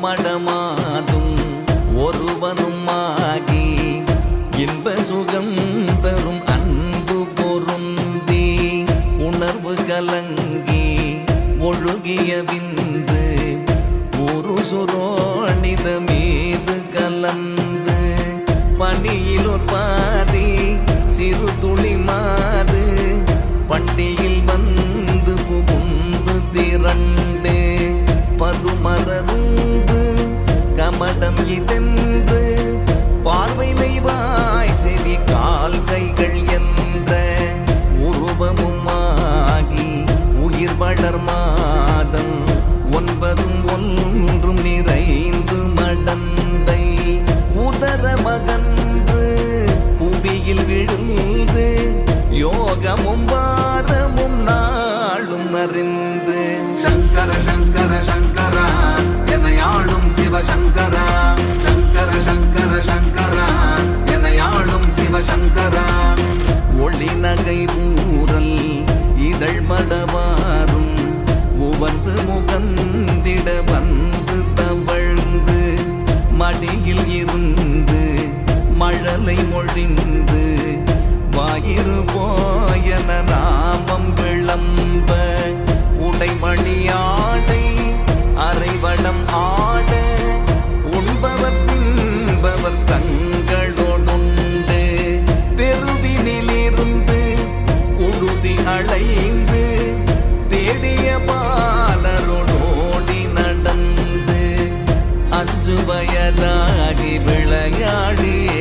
கமடமாதும் ஒருவனும் ஆகி இன்ப சுகம் தரும் அன்பு பொருந்தி உணர்வு கலங்கி ஒழுகிய விந்து ஒரு சுரோணித மீது கலந்து பணியில் ஒரு பாதி சிறு துளி மாது பண்டியில் வந்து புகுந்து திரண்டு பதுமரருந்து கமடம் இதென்று பார்வை மெய்வாய் செவி கால் கைகள் என்ற உருவமும் ஆகி உயிர் வளர் மாதம் 9 ஒன்றும் நிறைந்து மடந்தை உதர மகன்று புவியில் விழுந்து யோகமும் வாரமும் நாளும் அறிந்து சங்கர சங்கர சங்கரா எனையாளும் சிவசங்கரா சங்கர சங்கர சங்கரா எனையாளும் சிவசங்கரா ஒளி நகை ஊரல் இதழ் மடவாரும் உவந்து முகந்திட வந்து தவழ்ந்து மடியில் இருந்து மழலை மொழிந்து வாயிறு போயன நாமம் விளம்ப உடைமணியாடை அரைவடம் ஆட உண்பவர் பின்பவர் தங்களோடுண்டு தெருவினிலிருந்து உறுதி அலைந்து தேடிய பாலரோடோடி நடந்து 5 வயதாகி விளையாடியே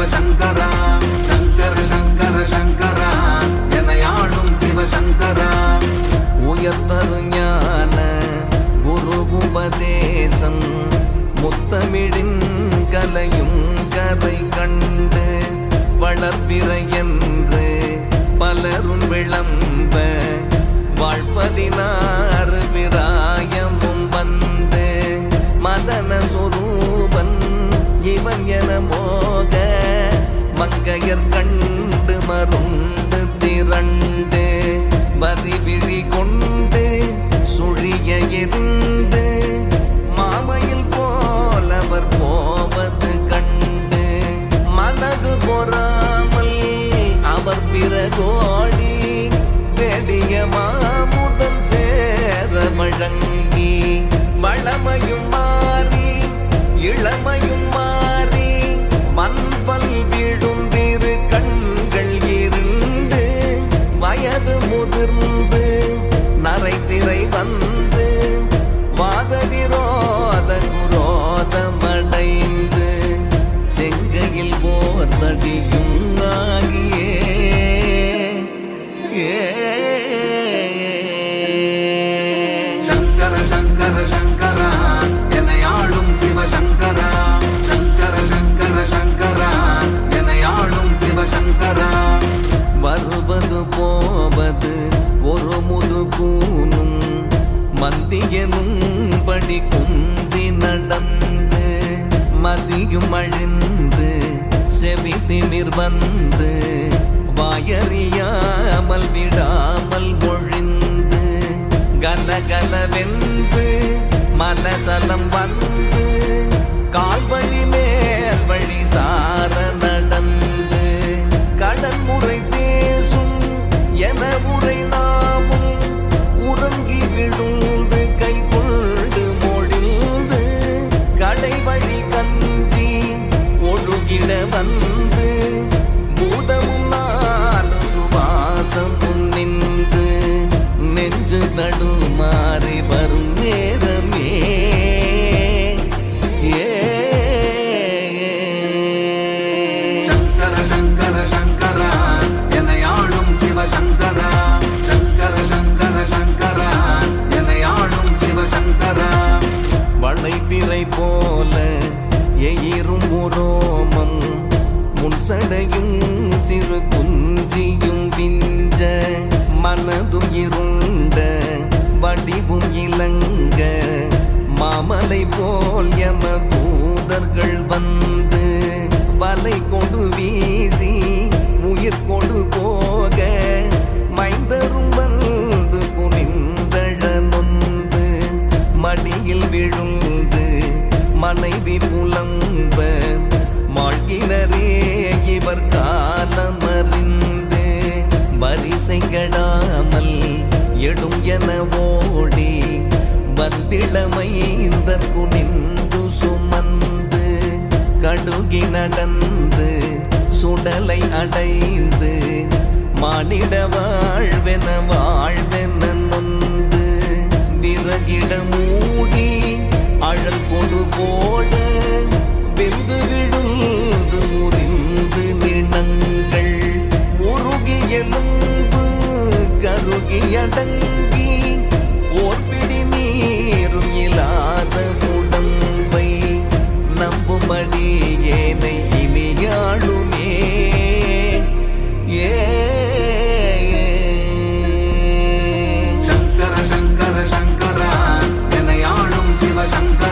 சங்கரா சங்கர சங்கர சங்கரா எனையாளும் சிவசங்கரா உயர்த்தரு ஞான குரு உபதேசம் முத்தமிழின் கலையும் கரை கண்டு வளர்பிற என்று பலரும் விளம்ப வாழ்பதினாறு விராயமும் வந்து மதன சொரூபன் இவன் என மோக மங்கையர் கண்டு மருந்து திரண்டு வரிவிழி கொண்டு சுழிய எரிந்து மாமையில் போலவர் போவது கண்டு மனது பொறாமல் அவர் பிறகோடி வெடிய மாமுதல் சேர வழங்கி வளமையும் மாறி இளமையும் மாறி மண்பல் விழுந்திரு கண்கள் இருண்டு வயது முதிர்ந்து நரைத்திரை வந்து வாத விரோத குரோதமடைந்து செங்கையில் போர்த்தடியும் ஆகியே சங்கர சங்கர சங்கரா எனையாளும் சிவசங்கரா சங்கர சங்கர சங்கரா எனையாளும் சிவசங்கரா வருவது போவது ஒரு முது கூனும் மந்தியனும் படி குந்தி நடந்து மதியும் அழிந்து செவி திமிர் வந்து வாயறியாமல் விடாமல் மொழிந்து கலகலவென்று மலசலம் வந்து கால் வழி மேல் வழி சார நடந்து கடன் முறை பேசும் என உரை நாமும் உறங்கி விழுந்து கை கொண்டு மொழிந்து கடை வழி கஞ்சி ஒழுகிட வந்து பூதமும் 4 சுவாசமும் நின்று நெஞ்சு தடுமாறி வரும் நேரமே சங்கர சங்கர சங்கரா எனையாளும் சிவசங்கரா சங்கர சங்கர சங்கரா எனையாளும் சிவசங்கரா வளைப்பிறை போல எயிரும் உரோமம் முன்சடையும் சிறு குஞ்சியும் விஞ்ச மனதும் இருண்ட வடிவும் இலங்க மாமலை போல் யம தூதர்கள் வந்து வலை கொடு வீசி உயிர் பலமறிந்து வரிசை கெடாமல் எடும் என ஓடி வந்திளமைந்த குனிந்து சுமந்து கடுகி நடந்து சுடலை அடைந்து மானிட வாழ்வென நொந்து விறகிட மூடி அழல் கொடு போட வெந்து விழுந்து முறிந்து நிணங்கள் உருகி எலும்பு கருகி அடங்கி ஓர்பிடி நீரும் இல்லாத உடம்பை நம்பும்படி ஏனை இனியாளுமே சங்கர சங்கர சங்கரா என்னை ஆளும் சிவசங்கரா